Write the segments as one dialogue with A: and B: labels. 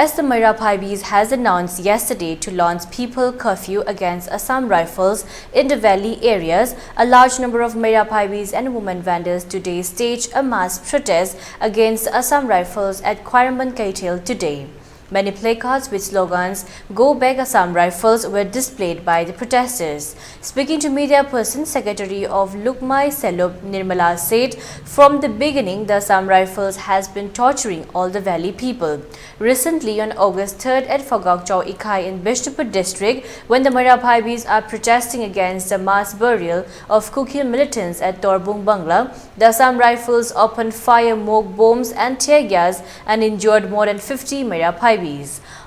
A: As the Meira Paibis has announced yesterday to launch people curfew against Assam Rifles in the valley areas, a large number of Meira Paibis and women vendors today staged a mass protest against Assam Rifles at Khwairaman Kaitel today. Many placards with slogans "Go Back Assam Rifles" were displayed by the protesters. Speaking to media person, Secretary of Lukmai Selob Nirmala said, "From the beginning, the Assam Rifles has been torturing all the valley people. Recently, on August 3rd at Phagakchau Ikai in Bishnupur district, when the Meira Paibis are protesting against the mass burial of Kukil militants at Torbung Bangla, the Assam Rifles opened fire, smoke bombs and tear gas and injured more than 50 Meira Paibis.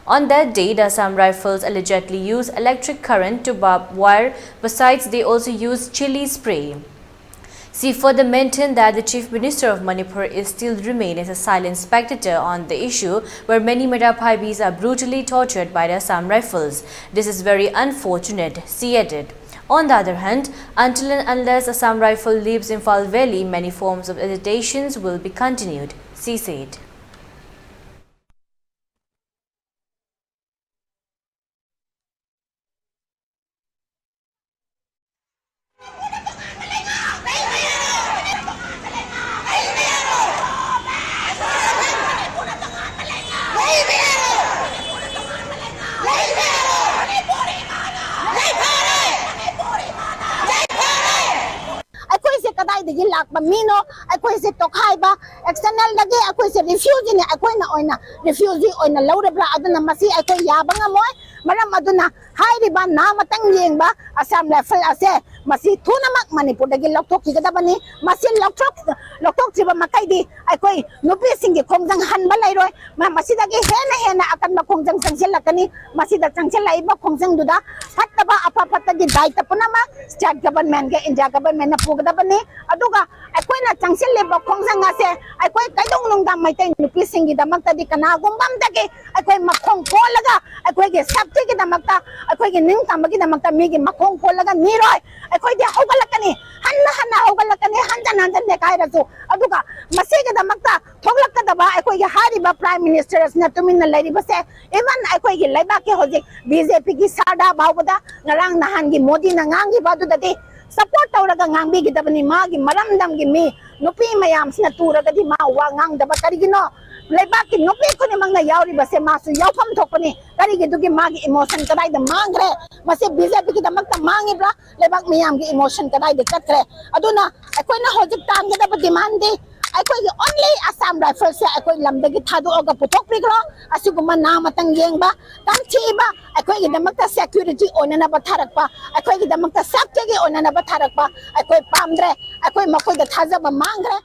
A: On that day, the Assam Rifles allegedly used electric current to barb wire. Besides, they also used chili spray. She further maintained that the Chief Minister of Manipur is still remain as a silent spectator on the issue, where many Meira Paibis are brutally tortured by the Assam Rifles. This is very unfortunate, she added. On the other hand, until and unless Assam Rifle leaves Imphal Valley, many forms of agitations will be continued, she said.
B: Digi lakba mino akoi se tokhai ba external lagi akoi se refugee ne akoi na oina refugee oina laurebra aduna masi akoi yaba nga moy maram aduna hairi ba na matang yeng ba Assam Rifle ase masi thunamak Manipur dagi lokthok kigadabani masi lokthok triba makai di akoi nupi singi khongjang hanba lairoi ma masi dagi hena akan ba khongjang sangsel lakani masi da sangsel lai ba khongjang duda fattaba apa gi daita punama state government ke India government na pugadabani aduga akoi na changsel leba khongjang ase akoi kaidong nungdam maitai nupi singi damakta di kana gumbam dagi akoi makhong kolaga akoi ge safety gi damakta akoi ge ning tamagi damakta mi gi makhong kolaga niroi akoi de hogalakani hanna hogalakani hanjan de kai rasu aduga masi gi damakta thoglakadaba akoi ge hariba prime minister na tuminna lairi base even akoi ge laiba ke hojik BJP gi sada bawda ngarang nahan gi modi na ngangi badu dadi support tawraga ngangbi gidabani magi maramdam gi mi nupi mayam sina turaga di ma wa ngang daba karigino leba ki nupi ko ni mangna yauri base masu yawfam thokani karigi dugi magi emotion kadai da mangre mase BJP ki damakta mangi bra lebak miyam gi emotion kadai de katre aduna akoi na hojik tam gi daba demand di akoi gi only Assam Rifles se akoi lamdagi thadu oga puthok prikro asuguma na matang yengba tam chiba akoi gi damakta security onana ba tharakpa akoi gi damakta safety gi onana ba tharakpa akoi pamdre akoi makoi da thajaba mangre